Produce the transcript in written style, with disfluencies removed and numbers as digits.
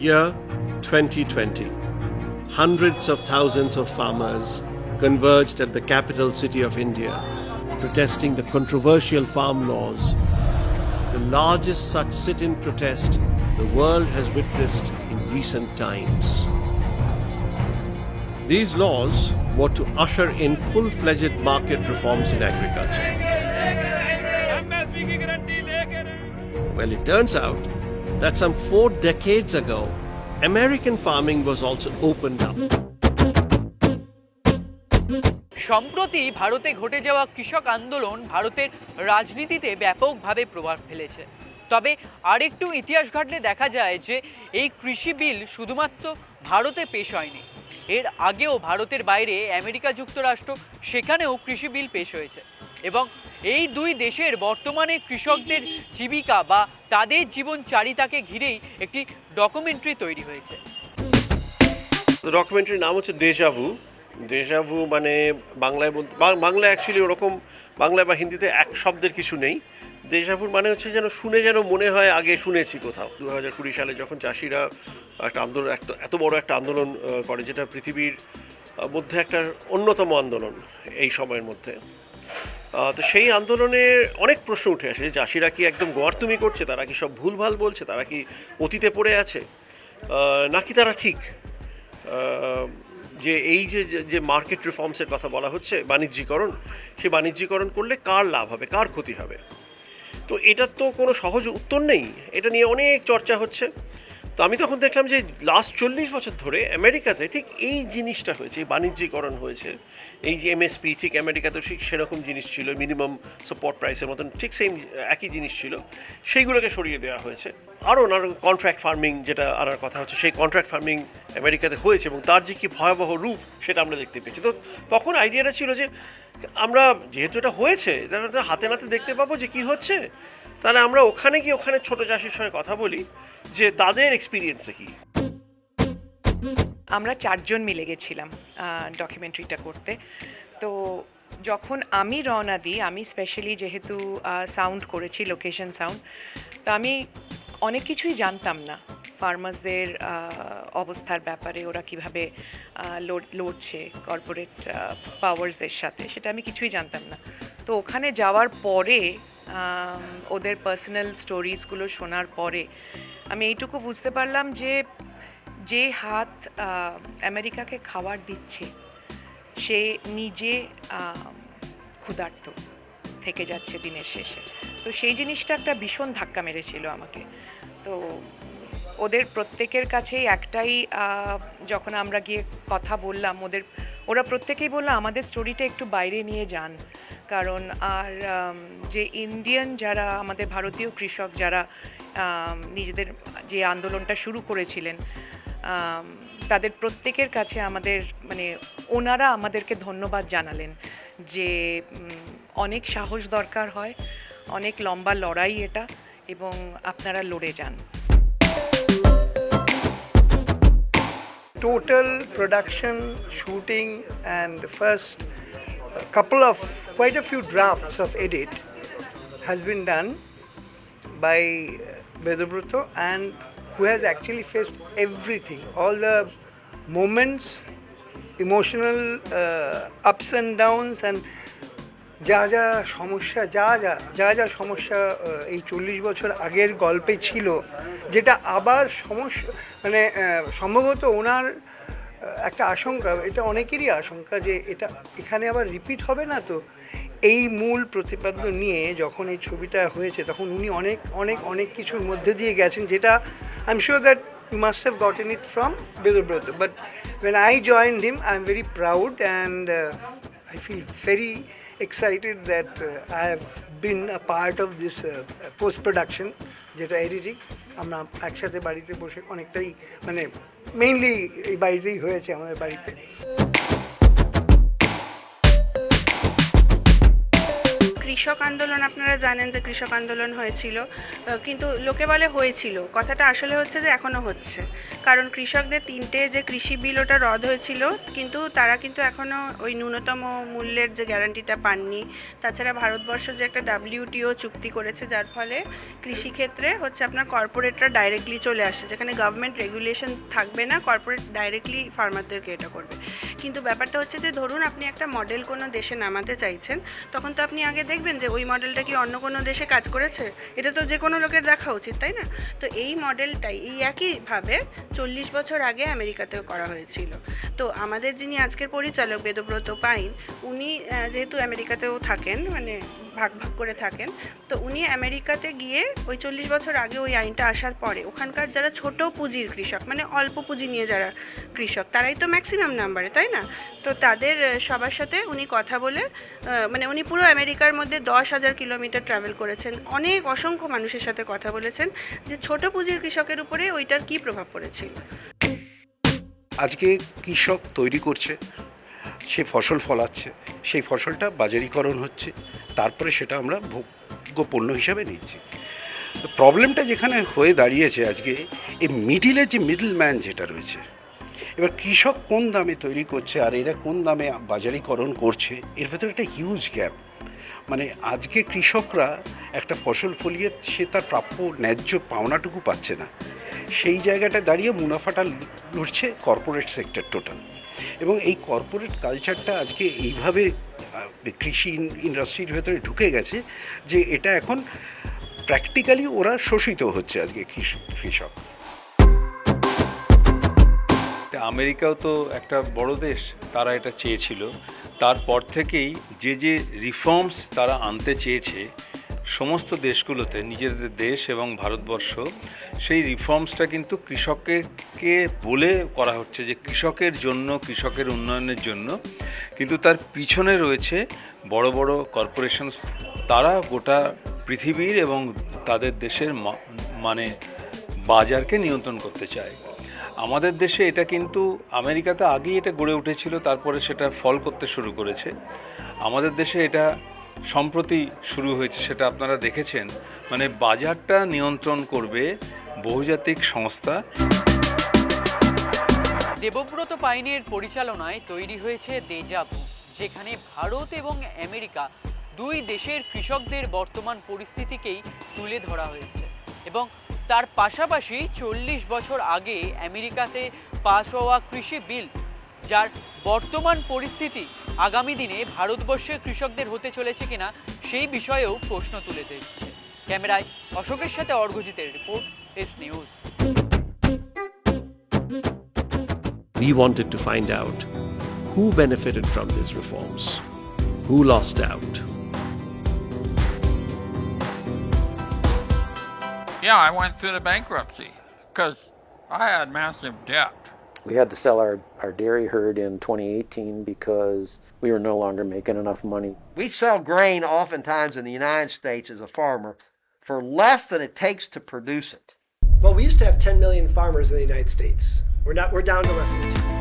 Year 2020. Hundreds of thousands of farmers converged at the capital city of India, protesting the controversial farm laws, the largest such sit-in protest the world has witnessed in recent times. These laws were to usher in full-fledged market reforms in agriculture. Well, it turns out that some 4 decades ago, American farming was also opened up. সম্প্রতি ভারতে ঘটে যাওয়া কৃষক আন্দোলন ভারতের রাজনীতিতে ব্যাপকভাবে প্রভাব ফেলেছে। তবে আরেকটু ইতিহাস ঘাটলে দেখা যায় যে এই কৃষি বিল শুধুমাত্র ভারতে পেশ হয়নি। এর আগেও ভারতের বাইরে আমেরিকা যুক্তরাষ্ট্র সেখানেও কৃষি বিল পেশ হয়েছে এবং এই দুই দেশের বর্তমানে কৃষকদের জীবিকা বা তাদের জীবনচারিতাকে ঘিরেই একটি ডকুমেন্টারি তৈরি হয়েছে। ডকুমেন্টারির নাম হচ্ছে ডেজাভু মানে বাংলায় বলতে বাংলায় অ্যাকচুয়ালি ওরকম বাংলা বা হিন্দিতে এক শব্দের কিছু নেই। ডেজাভুর মানে হচ্ছে যেন শুনে যেন মনে হয় আগে শুনেছি কোথাও। 2020 সালে যখন চাষিরা একটা আন্দোলন এত বড় একটা আন্দোলন করে, যেটা পৃথিবীর মধ্যে একটা অন্যতম আন্দোলন এই সময়ের মধ্যে, তো সেই আন্দোলনের অনেক প্রশ্ন উঠে আসে। চাষিরা কি একদম গোয়ার্তুমি করছে, তারা কি সব ভুলভাল বলছে, তারা কি অতীতে পড়ে আছে, নাকি তারা ঠিক? যে এই যে মার্কেট রিফর্মসের কথা বলা হচ্ছে, বাণিজ্যিকরণ, সেই বাণিজ্যিকরণ করলে কার লাভ হবে, কার ক্ষতি হবে? তো এটার তো কোনো সহজ উত্তর নেই। এটা নিয়ে অনেক চর্চা হচ্ছে। তো আমি তখন দেখলাম যে লাস্ট 40 বছর ধরে আমেরিকাতে ঠিক এই জিনিসটা হয়েছে, এই বাণিজ্যিকরণ হয়েছে। এই যে এমএসপি, ঠিক আমেরিকাতেও ঠিক সেরকম জিনিস ছিল, মিনিমাম সাপোর্ট প্রাইসের মতন ঠিক সেম একই জিনিস ছিল, সেইগুলোকে সরিয়ে দেওয়া হয়েছে। আরও কন্ট্রাক্ট ফার্মিং যেটা আনার কথা হচ্ছে, সেই কন্ট্রাক্ট ফার্মিং আমেরিকাতে হয়েছে এবং তার যে কী ভয়াবহ রূপ সেটা আমরা দেখতে পেয়েছি। তো তখন আইডিয়াটা ছিল যে আমরা যেহেতু এটা হয়েছে, তাহলে হাতে নাতে দেখতে পাবো যে কী হচ্ছে, তাহলে আমরা ওখানে গিয়ে ওখানে ছোটো চাষির সঙ্গে কথা বলি যে তাদের এক্সপিরিয়েন্সটা কী। আমরা 4 জন মিলে গেছিলাম ডকুমেন্টারিটা করতে। তো যখন আমি রওনা দিই, আমি স্পেশালি যেহেতু সাউন্ড করেছি, লোকেশন সাউন্ড, তো আমি অনেক কিছুই জানতাম না ফার্মার্সদের অবস্থার ব্যাপারে, ওরা কীভাবে লড়ছে কর্পোরেট পাওয়ার্সদের সাথে, সেটা আমি কিছুই জানতাম না। তো ওখানে যাওয়ার পরে ওদের পার্সোনাল স্টোরিজগুলো শোনার পরে আমি এইটুকু বুঝতে পারলাম যে হাত আমেরিকাকে খাবার দিচ্ছে সে নিজে ক্ষুধার্ত থেকে যাচ্ছে দিনের শেষে। তো সেই জিনিসটা একটা ভীষণ ধাক্কা মেরেছিল আমাকে। তো ওদের প্রত্যেকের কাছেই একটাই, যখন আমরা গিয়ে কথা বললাম, ওরা প্রত্যেকেই বললো আমাদের স্টোরিটা একটু বাইরে নিয়ে যান, কারণ আর যে ইন্ডিয়ান যারা আমাদের ভারতীয় কৃষক যারা নিজেদের যে আন্দোলনটা শুরু করেছিলেন, তাদের প্রত্যেকের কাছে আমাদের ওনারা আমাদেরকে ধন্যবাদ জানালেন যে অনেক সাহস দরকার হয়, অনেক লম্বা লড়াই এটা, এবং আপনারা লড়ে যান। Total production, shooting, and the first couple of quite a few drafts of edit has been done by Vedabruto, and who has actually faced everything, all the moments, emotional ups and downs, and যা সমস্যা এই 40 বছর আগের গল্পে ছিল, যেটা আবার সম্ভবত ওনার একটা আশঙ্কা, এটা অনেকেরই আশঙ্কা যে এটা এখানে আবার রিপিট হবে না। তো এই মূল প্রতিপাদ্য নিয়ে যখন এই ছবিটা হয়েছে, তখন উনি অনেক অনেক অনেক কিছুর মধ্যে দিয়ে গেছেন, যেটা I am sure that you must have gotten it from Vedabruto. But when I joined him, I'm very proud, and I feel very excited that I have been a part of this post-production, যেটা editing আমরা একসাথে বাড়িতে বসে অনেকটাই mainly এই বাড়িতেই হয়েছে, আমাদের বাড়িতে। কৃষক আন্দোলন, আপনারা জানেন যে কৃষক আন্দোলন হয়েছিল, কিন্তু লোকে বলে হয়েছিল, কথাটা আসলে হচ্ছে যে এখনও হচ্ছে। কারণ কৃষকদের 3টে যে কৃষি বিল ওটা রদ হয়েছিল, কিন্তু তারা কিন্তু এখনও ওই ন্যূনতম মূল্যের যে গ্যারান্টিটা পাননি। তাছাড়া ভারতবর্ষ যে একটা WTO চুক্তি করেছে, যার ফলে কৃষিক্ষেত্রে হচ্ছে আপনার কর্পোরেটরা ডাইরেক্টলি চলে আসে, যেখানে গভর্নমেন্ট রেগুলেশন থাকবে না, কর্পোরেট ডাইরেক্টলি ফার্মারদেরকে এটা করবে। কিন্তু ব্যাপারটা হচ্ছে যে ধরুন আপনি একটা মডেল কোনো দেশে নামাতে চাইছেন, তখন তো আপনি আগে দেখবেন যে ওই মডেলটা কি অন্য কোনো দেশে কাজ করেছে। এটা তো যে কোনো লোকের দেখা উচিত, তাই না? তো এই মডেলটাই এই একইভাবে 40 বছর আগে আমেরিকাতেও করা হয়েছিল। তো আমাদের যিনি আজকের পরিচালক বেদব্রত পাইন, উনি যেহেতু আমেরিকাতেও থাকেন, মানে ভাগ ভাগ করে থাকেন, তো উনি আমেরিকাতে গিয়ে ওই 40 বছর আগে ওই আইনটা আসার পরে ওখানকার যারা ছোট পুঁজির কৃষক, মানে অল্প পুঁজি নিয়ে যারা কৃষক, তারাই তো ম্যাক্সিমাম নাম্বারে, তাই না? তো তাদের সবার সাথে উনি কথা বলে, মানে উনি পুরো আমেরিকার মধ্যে 10,000 কিলোমিটার ট্রাভেল করেছেন, অনেক অসংখ্য মানুষের সাথে কথা বলেছেন যে ছোট পুঁজির কৃষকের উপরে ওইটার কী প্রভাব পড়েছিল। আজকে কৃষক তৈরি করছে, সে ফসল ফলাচ্ছে, সেই ফসলটা বাজারিকরণ হচ্ছে, তারপরে সেটা আমরা ভোগ্যপণ্য হিসাবে নিচ্ছি। তো প্রবলেমটা যেখানে হয়ে দাঁড়িয়েছে আজকে, এই মিডিলের যে মিডল ম্যান যেটা রয়েছে, এবার কৃষক কোন দামে তৈরি করছে আর এরা কোন দামে বাজারিকরণ করছে, এর ভেতরে একটা হিউজ গ্যাপ। মানে আজকে কৃষকরা একটা ফসল ফলিয়ে সে তার প্রাপ্য ন্যায্য পাওনাটুকু পাচ্ছে না, সেই জায়গাটা দাঁড়িয়ে মুনাফাটা লুটছে কর্পোরেট সেক্টর টোটাল। এবং এই কর্পোরেট কালচারটা আজকে এইভাবে কৃষি ইন্ডাস্ট্রির ভেতরে ঢুকে গেছে যে এটা এখন প্র্যাকটিক্যালি ওরা শোষিত হচ্ছে আজকে কৃষক। আমেরিকাও তো একটা বড় দেশ, তারা এটা চেয়েছিল। তারপর থেকেই যে যে রিফর্মস তারা আনতে চেয়েছে সমস্ত দেশগুলোতে, নিজেদের দেশ এবং ভারতবর্ষ, সেই রিফর্মসটা কিন্তু কৃষককে বলে করা হচ্ছে যে কৃষকের জন্য, কৃষকের উন্নয়নের জন্য, কিন্তু তার পিছনে রয়েছে বড় বড় কর্পোরেশনস। তারা গোটা পৃথিবীর এবং তাদের দেশের মানে বাজারকে নিয়ন্ত্রণ করতে চায়। আমাদের দেশে এটা কিন্তু আমেরিকাতে আগেই এটা গড়ে উঠেছিল, তারপরে সেটা ফল করতে শুরু করেছে। আমাদের দেশে এটা সম্প্রতি শুরু হয়েছে, সেটা আপনারা দেখেছেন। মানে বাজারটা নিয়ন্ত্রণ করবে বহুজাতিক সংস্থা। দেবব্রত পাইনের পরিচালনায় তৈরি হয়েছে দেজাভু, যেখানে ভারত এবং আমেরিকা দুই দেশের কৃষকদের বর্তমান পরিস্থিতিকেই তুলে ধরা হয়েছে এবং তার পাশাপাশি 40 বছর আগে আমেরিকাতে পাস হওয়া কৃষি বিল, যার বর্তমান পরিস্থিতি আগামী দিনে ভারতবর্ষের কৃষকদের হতে চলেছে কিনা সেই বিষয়েও প্রশ্ন তুলে দিচ্ছে। ক্যামেরায় অশোকের সাথে অর্ঘজিতের রিপোর্ট, S news. We wanted to find out who benefited from these reforms, who lost out. Yeah, I went through the bankruptcy because I had massive debt. We had to sell our dairy herd in 2018 because we were no longer making enough money. We sell grain oftentimes in the United States as a farmer for less than it takes to produce it. Well, we used to have 10 million farmers in the United States. We're down to less than 2.